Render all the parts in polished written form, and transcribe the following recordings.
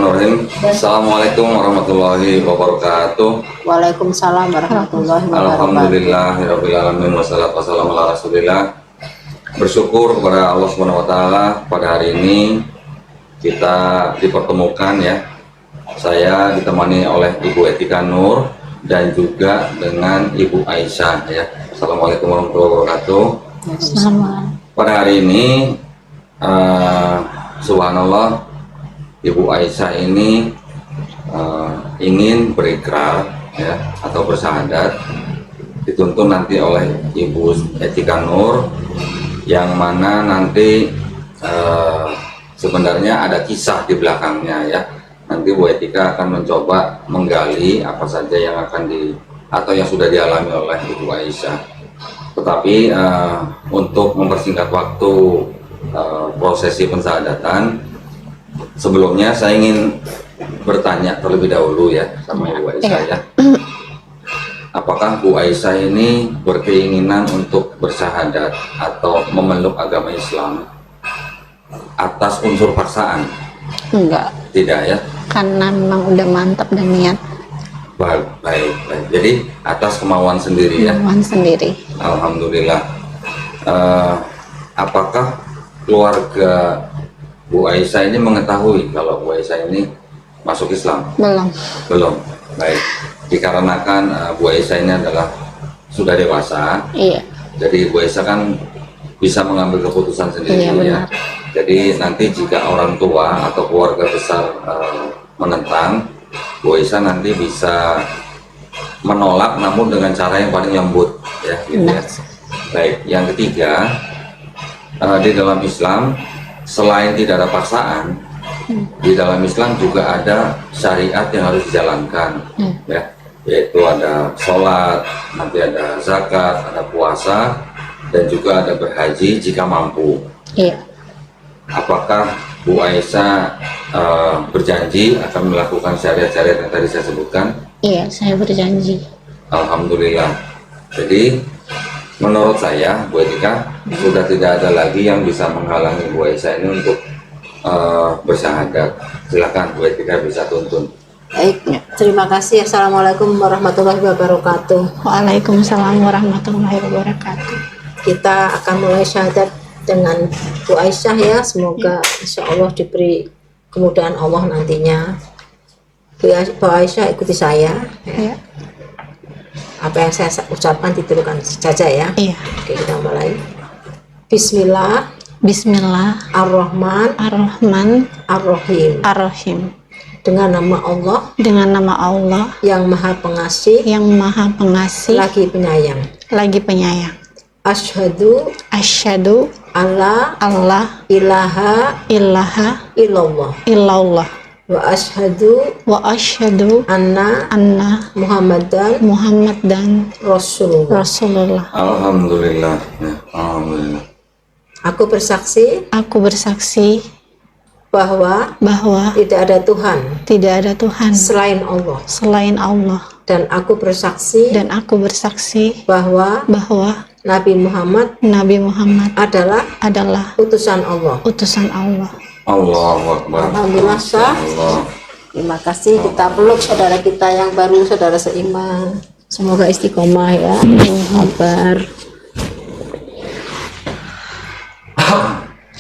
Bismillahirrahmanirrahim. Assalamualaikum warahmatullahi wabarakatuh. Waalaikumsalam warahmatullahi wabarakatuh. Alhamdulillahirabbil alamin wassalatu wassalamu ala Rasulillah. Bersyukur kepada Allah Subhanahu wa taala pada hari ini kita dipertemukan ya. Saya ditemani oleh Ibu Etika Nur dan juga dengan Ibu Aisyah ya. Assalamualaikum warahmatullahi wabarakatuh. Pada hari ini subhanallah, Ibu Aisyah ini ingin berikrar ya, atau bersyahadat, dituntun nanti oleh Ibu Etika Nur, yang mana nanti sebenarnya ada kisah di belakangnya ya. Nanti Bu Etika akan mencoba menggali apa saja yang akan atau yang sudah dialami oleh Ibu Aisyah. Tetapi untuk mempersingkat waktu prosesi pensyahadatan, sebelumnya saya ingin bertanya terlebih dahulu ya sama Bu Aisyah ya. Apakah Bu Aisyah ini berkeinginan untuk bersyahadat atau memeluk agama Islam atas unsur paksaan? Enggak. Tidak ya? Karena memang udah mantap dan niat. Baik. Jadi atas kemauan sendiri ya? Kemauan sendiri. Alhamdulillah. Apakah keluarga Bu Aisyah ini mengetahui kalau Bu Aisyah ini masuk Islam? Belum. Baik. Dikarenakan Bu Aisyah ini adalah sudah dewasa. Iya. Jadi Bu Aisyah kan bisa mengambil keputusan sendiri. Iya, ya. benar. Jadi nanti jika orang tua atau keluarga besar menentang, Bu Aisyah nanti bisa menolak, namun dengan cara yang paling lembut ya, gitu ya. Baik. Yang ketiga, di dalam Islam selain tidak ada paksaan, di dalam Islam juga ada syariat yang harus dijalankan ya, yaitu ada sholat, nanti ada zakat, ada puasa, dan juga ada berhaji jika mampu. Iya. Apakah Bu Aisyah berjanji akan melakukan syariat-syariat yang tadi saya sebutkan? Iya, saya berjanji. Alhamdulillah. Jadi menurut saya, Bu Etika, sudah tidak ada lagi yang bisa menghalangi Bu Aisyah ini untuk bersyahadat. Silakan Bu Etika bisa tuntun. Baik, terima kasih. Assalamualaikum warahmatullahi wabarakatuh. Waalaikumsalam warahmatullahi wabarakatuh. Kita akan mulai syahadat dengan Bu Aisyah ya. Semoga insya Allah diberi kemudahan Allah nantinya. Bu Aisyah ikuti saya. Iya. Apa yang saya ucapkan ditirukan saja ya. Iya. Oke, kita mulai. Bismillah. Bismillah. Ar-Rahman. Ar-Rahim. Dengan nama Allah. Dengan nama Allah yang Maha Pengasih. yang Maha Pengasih Lagi Penyayang. lagi penyayang. Asyhadu Asyhadu alla Allah ilaha ilaha illallah illallah wa asyhadu wa asyhadu anna anna Muhammadan Muhammadan Rasulullah. Rasulullah. Alhamdulillah ya, alhamdulillah. Aku bersaksi Aku bersaksi bahwa bahwa tidak ada Tuhan tidak ada Tuhan selain Allah, selain Allah, dan aku bersaksi dan aku bersaksi bahwa bahwa Nabi Muhammad Nabi Muhammad adalah adalah utusan Allah. utusan Allah. Allahu Akbar. Alhamdulillah, sah. Allah. Terima kasih. Kita peluk saudara kita yang baru, saudara seiman. Semoga istiqomah ya. Sabar.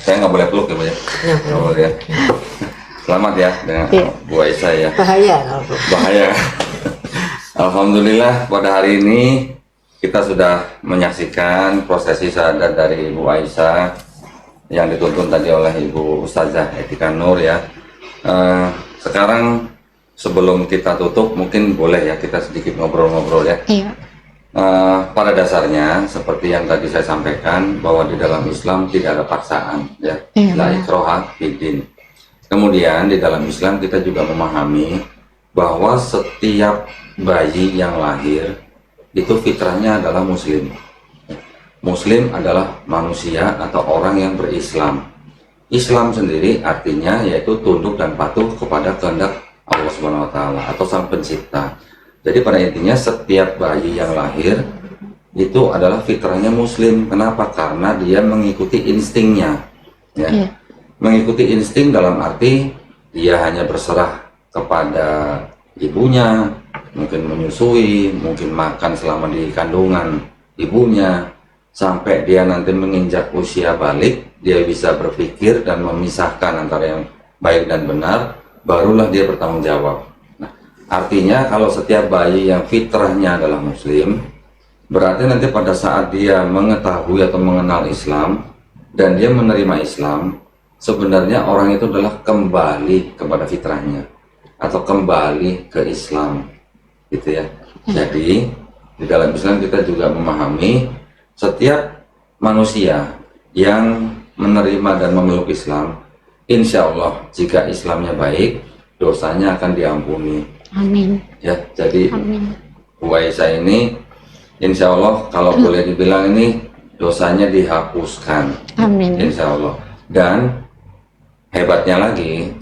Saya nggak boleh peluk ya, Bu ya? Ya, Nggak boleh ya. Selamat ya dengan Iya. Bu Aisyah ya. bahaya kalau peluk. Bahaya. Alhamdulillah pada hari ini kita sudah menyaksikan prosesi syahadat dari Ibu Aisyah yang dituntun tadi oleh Ibu Ustazah Etika Nur ya. Sekarang sebelum kita tutup mungkin boleh ya kita sedikit ngobrol-ngobrol ya. Iya. Pada dasarnya seperti yang tadi saya sampaikan bahwa di dalam Islam tidak ada paksaan ya. Iya, La benar. ikraha fiddin. Kemudian di dalam Islam kita juga memahami bahwa setiap bayi yang lahir itu fitrahnya adalah muslim. Muslim adalah manusia atau orang yang berislam. Islam sendiri artinya yaitu tunduk dan patuh kepada kehendak Allah Subhanahu wa taala atau Sang Pencipta. Jadi pada intinya setiap bayi yang lahir itu adalah fitrahnya muslim. Kenapa? Karena dia mengikuti instingnya ya. Iya. Mengikuti insting dalam arti dia hanya berserah kepada ibunya, mungkin menyusui, mungkin makan selama di kandungan ibunya, sampai dia nanti menginjak usia balik, dia bisa berpikir dan memisahkan antara yang baik dan benar, barulah dia bertanggung jawab. Nah, artinya kalau setiap bayi yang fitrahnya adalah muslim, berarti nanti pada saat dia mengetahui atau mengenal Islam dan dia menerima Islam, sebenarnya orang itu adalah kembali kepada fitrahnya atau kembali ke Islam, gitu ya. Jadi di dalam Islam kita juga memahami setiap manusia yang menerima dan memeluk Islam, insya Allah jika Islamnya baik, dosanya akan diampuni. Amin. Ya, jadi Amin. Bu Aisyah ini insya Allah kalau boleh dibilang ini dosanya dihapuskan, Amin. insya Allah. Dan hebatnya lagi,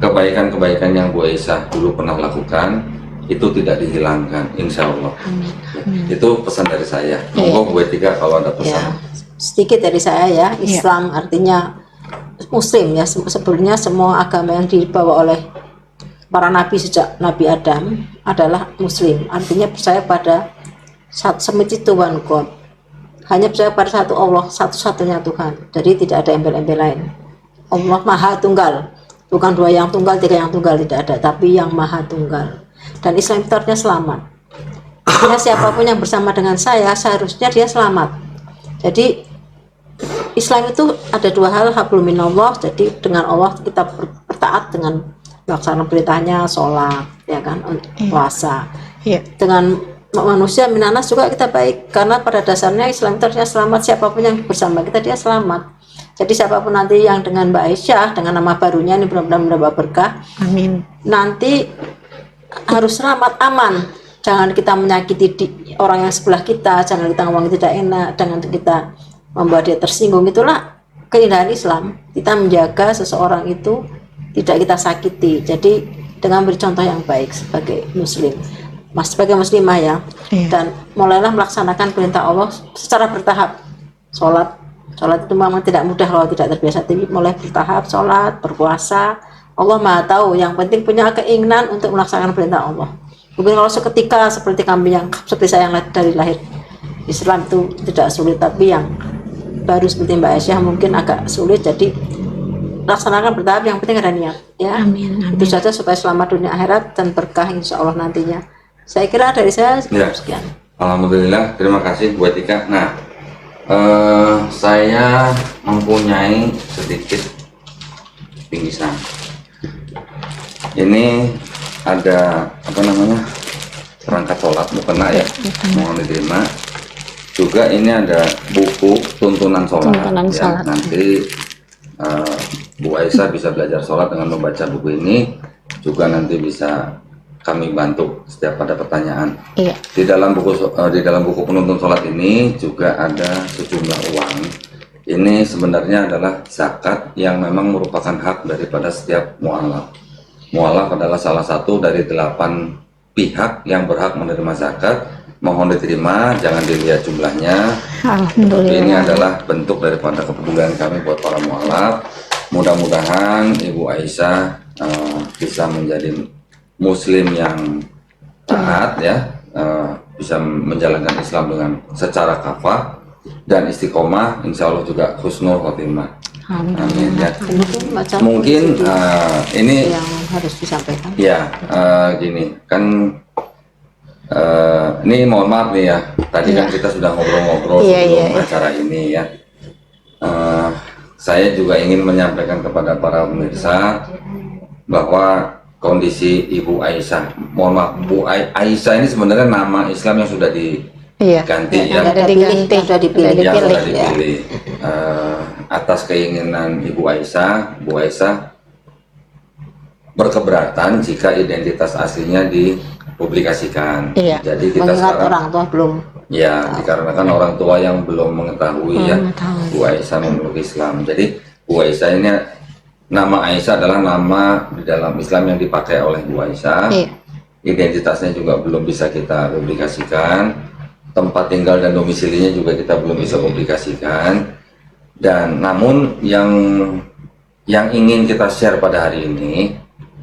kebaikan-kebaikan yang Bu Aisyah dulu pernah lakukan itu tidak dihilangkan, insya Allah. Itu pesan dari saya. Monggo Bu Etika kalau ada pesan. Ya, sedikit dari saya ya. Islam artinya muslim ya. Sebenarnya semua agama yang dibawa oleh para nabi sejak Nabi Adam adalah muslim. Artinya percaya pada satu one God. Hanya percaya pada satu Allah, satu-satunya Tuhan. Jadi tidak ada embel-embel lain. Allah Maha Tunggal. Bukan dua yang tunggal, tiga yang tunggal, tidak ada, tapi yang Maha Tunggal. Dan Islam itu artinya selamat. Artinya siapapun yang bersama dengan saya seharusnya dia selamat. Jadi Islam itu ada dua hal, hablum minallah, jadi dengan Allah kita bertaat dengan melaksanakan perintahnya, sholat, ya kan, puasa. Iya. Dengan manusia minanas juga kita baik, karena pada dasarnya Islam itu artinya selamat, siapapun yang bersama kita dia selamat. Jadi siapapun nanti yang dengan Mbak Aisyah, dengan nama barunya ini benar-benar mendapat berkah, Amin. nanti harus selamat, aman. Jangan kita menyakiti orang yang sebelah kita, jangan kita ngomong tidak enak, jangan kita membuat dia tersinggung. Itulah keindahan Islam, kita menjaga seseorang itu tidak kita sakiti. Jadi dengan beri contoh yang baik sebagai muslim, sebagai muslimah ya. Iya. Dan mulailah melaksanakan perintah Allah secara bertahap. Sholat itu memang tidak mudah kalau tidak terbiasa, tapi mulai bertahap, sholat, berpuasa. Allah Maha tahu, yang penting punya keinginan untuk melaksanakan perintah Allah. Mungkin kalau seketika seperti kami yang seperti saya yang dari lahir Islam itu tidak sulit, tapi yang baru seperti Mbak Aisyah mungkin agak sulit. Jadi laksanakan bertahap, yang penting ada niat ya. Amin. Amin. Itu saja supaya selamat dunia akhirat dan berkah insya Allah nantinya. Saya kira dari saya Ya. sekian. Alhamdulillah, terima kasih Bu Etika. Nah, saya mempunyai sedikit pingsan. Ini ada apa namanya, perangkat sholat mukena ya, mohon diterima. Juga ini ada buku tuntunan sholat. Tuntunan Ya. sholat. Nanti Bu Aisyah bisa belajar sholat dengan membaca buku ini. Juga nanti bisa kami bantu setiap ada pertanyaan. Iya. Di dalam buku penuntun sholat ini juga ada sejumlah uang. Ini sebenarnya adalah zakat yang memang merupakan hak daripada setiap mualaf. Mualaf adalah salah satu dari 8 pihak yang berhak menerima zakat. Mohon diterima, jangan dilihat jumlahnya. Alhamdulillah. Ini adalah bentuk daripada kepedulian kami buat para mualaf. Mudah-mudahan Ibu Aisyah bisa menjadi muslim yang taat ya, bisa menjalankan Islam dengan secara kafah dan istiqomah, insya Allah juga husnul khotimah. Amin ya. Mungkin ini yang harus disampaikan. ya gini kan, ini mohon maaf nih ya, tadi kan kita sudah ngobrol-ngobrol sebelum acara ini ya. Saya juga ingin menyampaikan kepada para pemirsa bahwa kondisi Ibu Aisyah, mohon maaf, Bu Aisyah ini sebenarnya nama Islam yang sudah diganti ya, Sudah diganti, sudah dipilih. yang sudah Ya. dipilih. Atas keinginan Ibu Aisyah, Bu Aisyah berkeberatan jika identitas aslinya dipublikasikan. Iya. Jadi kita Mengingat sekarang orang tua belum. ya, dikarenakan orang tua yang belum mengetahui ya Mengetahui. Bu Aisyah memeluk Islam. Jadi Bu Aisyah ini, nama Aisyah adalah nama di dalam Islam yang dipakai oleh Bu Aisyah. Iya. Identitasnya juga belum bisa kita publikasikan. Tempat tinggal dan domisilinya juga kita belum bisa publikasikan. Dan namun yang yang ingin kita share pada hari ini,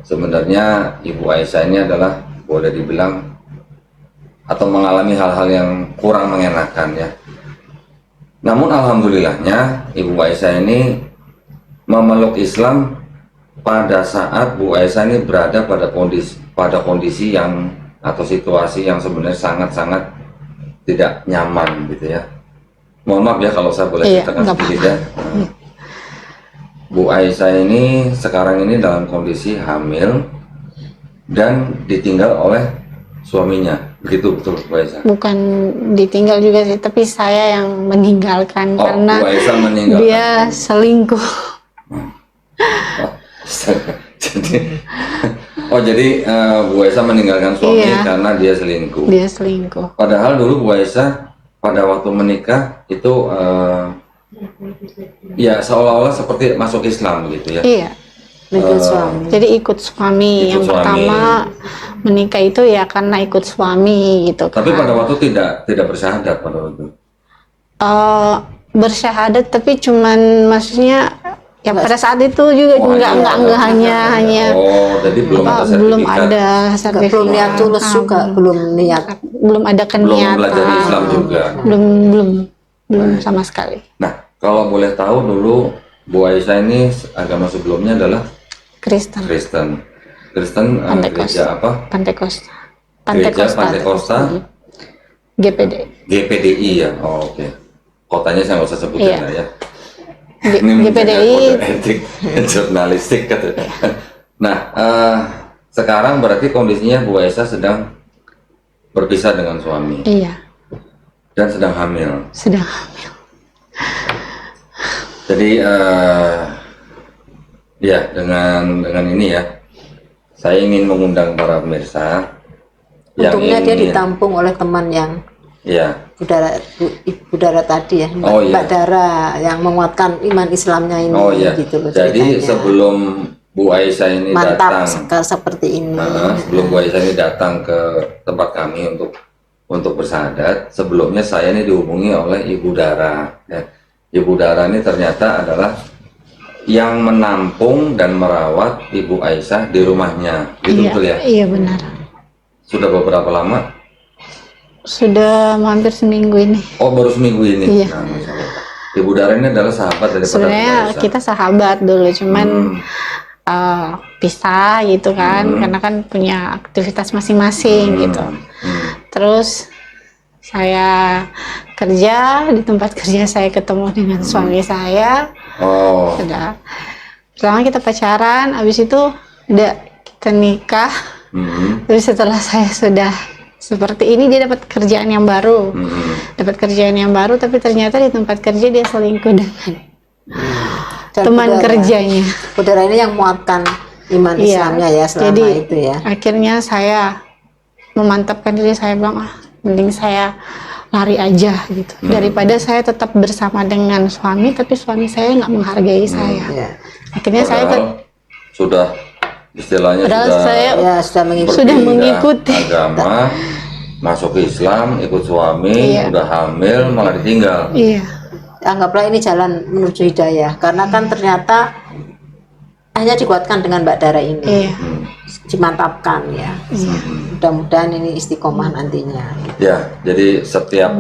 sebenarnya Ibu Aisyah ini adalah boleh dibilang atau mengalami hal-hal yang kurang mengenakan ya. Namun alhamdulillahnya Ibu Aisyah ini memeluk Islam pada saat Bu Aisyah ini berada pada kondisi yang atau situasi yang sebenarnya sangat-sangat tidak nyaman gitu ya. Mohon maaf ya kalau saya boleh Iya, ceritakan nggak sedikit apa-apa. ya. Bu Aisyah ini sekarang ini dalam kondisi hamil dan ditinggal oleh suaminya, begitu betul Bu Aisyah? Bukan ditinggal juga sih, tapi saya yang meninggalkan Oh, karena Bu Aisyah meninggalkan. dia selingkuh. jadi Bu Aisyah meninggalkan suami Iya. karena dia selingkuh. Dia selingkuh. Padahal dulu Bu Aisyah pada waktu menikah itu ya seolah-olah seperti masuk Islam gitu ya. Iya. Mengikut suami. Jadi ikut suami. Ikut Yang suami. pertama menikah itu ya karena ikut suami gitu kan. Tapi pada waktu tidak bersyahadat pada waktu. Bersyahadat tapi cuman maksudnya ya pada saat itu juga Oh, nggak hanya Oh, jadi belum ada sertifikat. belum ada sertifikat. Belum niat tulus juga, belum niat. Belum ada Belum keniatan. belajar Islam juga. belum sama sekali. Nah, kalau boleh tahu dulu Bu Aisyah ini agama sebelumnya adalah Kristen. Kristen. Kristen Pantekosta. gereja apa? Pantekosta. Gereja Pantekosta GPD. GPDI ya. Oh, oke. Kotanya saya nggak usah sebutin Iya. lah ya. GPDI. menjaga kode etik jurnalistik kata. Nah, sekarang berarti kondisinya Bu Aisyah sedang berpisah dengan suami Iya, dan sedang hamil. sedang hamil. Jadi ya dengan ini ya, saya ingin mengundang para pemirsa yang Untungnya dia ingin ditampung oleh teman yang ya. Ibu Dara tadi ya, Mbak, Oh, iya. Mbak Dara yang menguatkan iman Islamnya ini, Oh ya. gitu loh Jadi ceritanya. sebelum Bu Aisyah ini Mantap datang, seperti ini. sebelum Bu Aisyah ini datang ke tempat kami untuk bersyahadat, sebelumnya saya ini dihubungi oleh Ibu Dara. Ya. Ibu Dara ini ternyata adalah yang menampung dan merawat Ibu Aisyah di rumahnya, gitu Iya, betul ya? iya benar. Sudah beberapa lama? Sudah hampir seminggu ini. Oh, baru seminggu ini. Iya. Nah, Masya Allah. Ibu Dara ini adalah sahabat daripada Bu Sebenarnya Aisyah. kita sahabat dulu, cuman pisah gitu kan, karena kan punya aktivitas masing-masing gitu. Terus saya kerja di tempat kerja, saya ketemu dengan suami saya. Oh, Sudah pertama kita pacaran, habis itu udah kita nikah. Terus setelah saya sudah seperti ini, dia dapat kerjaan yang baru. Dapat kerjaan yang baru, tapi ternyata di tempat kerja dia selingkuh dengan Dan teman Bu Dara- kerjanya. Bu Dara ini yang menguatkan iman Iya. Islamnya ya selama Jadi itu ya. akhirnya saya memantapkan diri, saya bilang mending saya lari aja gitu, daripada saya tetap bersama dengan suami tapi suami saya nggak menghargai saya. Ya. Akhirnya saya padahal sudah istilahnya Padahal sudah saya Ya sudah mengikuti. sudah berpindah mengikuti. agama, masuk Islam, ikut suami, Iya. udah hamil malah ditinggal. Iya, Anggaplah ini jalan menuju hidayah, karena kan ternyata hanya dikuatkan dengan Mbak Dara ini, iya, dimantapkan ya. iya. Mudah-mudahan ini istiqomah nantinya. Ya, jadi setiap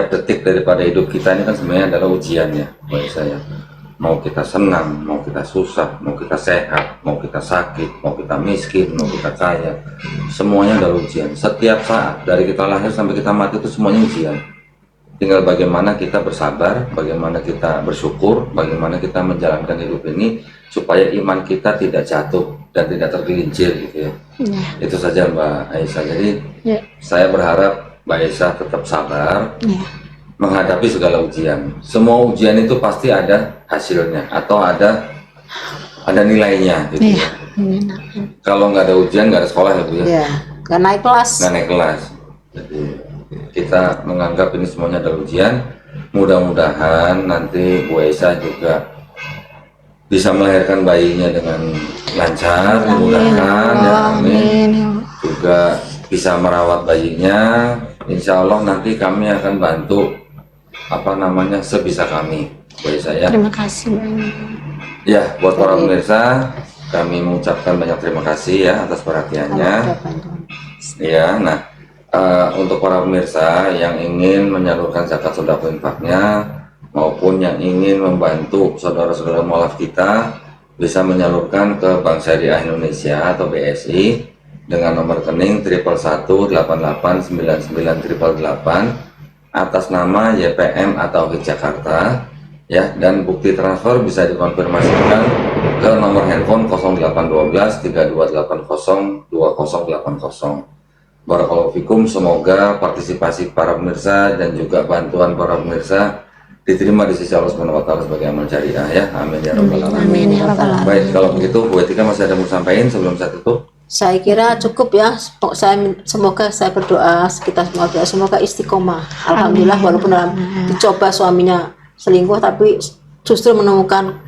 detik daripada hidup kita ini kan sebenarnya adalah ujian ya, bagi saya. Mau kita senang, mau kita susah, mau kita sehat, mau kita sakit, mau kita miskin, mau kita kaya, semuanya adalah ujian. Setiap saat dari kita lahir sampai kita mati itu semuanya ujian. Tinggal bagaimana kita bersabar, bagaimana kita bersyukur, bagaimana kita menjalankan hidup ini supaya iman kita tidak jatuh dan tidak tergelincir gitu ya. Iya. Itu saja Mbak Aisyah. Jadi Iya. saya berharap Mbak Aisyah tetap sabar Iya. menghadapi segala ujian. Semua ujian itu pasti ada hasilnya atau ada nilainya gitu Iya. ya. Kalau nggak ada ujian nggak ada sekolah ya Bu ya. Ya, nggak naik kelas. Nggak naik kelas. Jadi kita menganggap ini semuanya adalah ujian. Mudah-mudahan nanti Bu Aisyah juga bisa melahirkan bayinya dengan lancar, mudah-mudahan ya, amin. Amin. Ya. Juga bisa merawat bayinya. Insya Allah nanti kami akan bantu sebisa kami. Bu Aisyah ya. Terima kasih banyak. Ya, buat para pemirsa, kami mengucapkan banyak terima kasih ya atas perhatiannya. Ya, nah untuk para pemirsa yang ingin menyalurkan zakat sedekah infaknya maupun yang ingin membantu saudara-saudara mualaf kita bisa menyalurkan ke Bank Syariah Indonesia atau BSI dengan nomor rekening 111889988 atas nama YPM atau HIT Jakarta ya, dan bukti transfer bisa dikonfirmasikan ke nomor handphone 0812 3280 2080. Barakallahu fikum, semoga partisipasi para pemirsa dan juga bantuan para pemirsa diterima di sisi Allah Subhanahu wa taala sebagai amal jariah ya. Amin ya rabbal alamin. Amin ya rabbal alamin. Baik, kalau begitu Bu Etika masih ada mau sampaikan sebelum saya tutup? Saya kira cukup ya. Semoga saya berdoa, kita semua berdoa semoga istiqomah. Alhamdulillah, walaupun dalam dicoba suaminya selingkuh tapi justru menemukan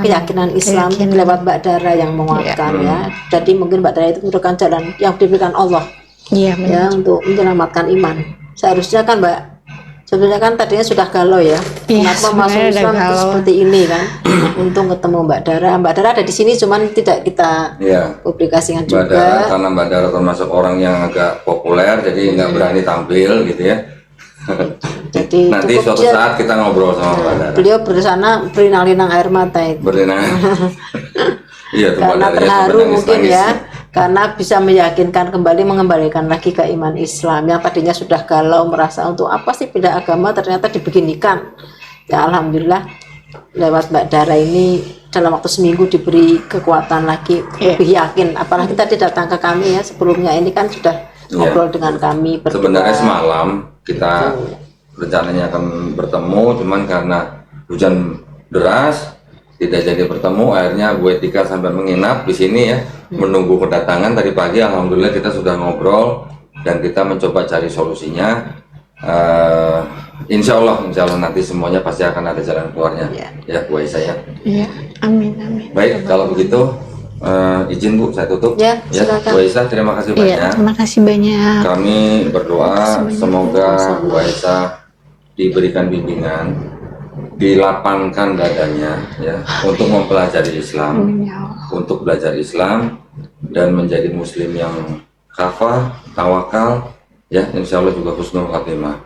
keyakinan Islam lewat Mbak Dara yang menguatkan ya. Jadi mungkin Mbak Dara itu merupakan jalan yang diberikan Allah ya untuk menyelamatkan iman. Seharusnya kan Mbak, sebenarnya kan tadinya sudah galau ya. Kenapa masuk Islam itu seperti ini kan? Untung ketemu Mbak Dara. Mbak Dara ada di sini, cuman tidak kita publikasikan juga. Mbak Dara, karena Mbak Dara termasuk orang yang agak populer, jadi nggak berani tampil gitu ya. Jadi nanti suatu saat kita ngobrol sama Mbak Dara. Beliau bersana berinang-inang air mata itu. Berinang. Iya, karena terharu mungkin ya, karena bisa meyakinkan kembali, mengembalikan lagi ke iman Islam yang tadinya sudah galau merasa untuk apa sih pindah agama, ternyata dibeginikan. Ya alhamdulillah lewat Mbak Dara ini dalam waktu seminggu diberi kekuatan lagi, lebih yakin. Apalagi tadi datang ke kami ya, sebelumnya ini kan sudah ngobrol dengan kami berdua. Sebenarnya semalam kita rencananya akan bertemu, cuman karena hujan deras tidak jadi bertemu, akhirnya Bu Etika sampai menginap di sini ya, menunggu kedatangan tadi pagi. Alhamdulillah kita sudah ngobrol dan kita mencoba cari solusinya. Insya Allah nanti semuanya pasti akan ada jalan keluarnya ya Bu Aisyah ya. Iya, amin amin. Baik, kalau begitu izin Bu saya tutup ya, Bu Aisyah, terima kasih banyak. Terima kasih banyak. Kami berdoa semoga Bu Aisyah diberikan bimbingan, dilapangkan dadanya ya untuk mempelajari Islam, untuk belajar Islam dan menjadi muslim yang kafah, tawakal ya, insya Allah juga husnul khatimah.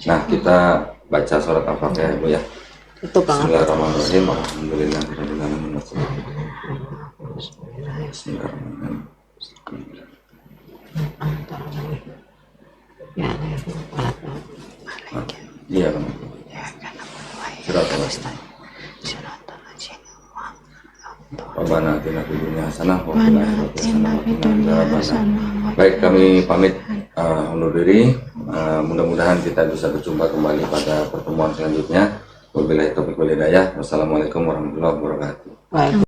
Nah, kita baca surat Al-Fatihah Bu ya. Bismillahirrahmanirrahim. Alhamdulillahirabbil alamin. Bismillahirrahmanirrahim. Iya kan. Surat Al-Fatihah. Rabbana atina fid dunya hasanah wa fil akhirati hasanah wa qina adzabannar. Baik, kami pamit undur diri. Mudah-mudahan kita bisa berjumpa kembali pada pertemuan selanjutnya. Wabillahi taufiq wal hidayah. Wassalamualaikum warahmatullahi wabarakatuh.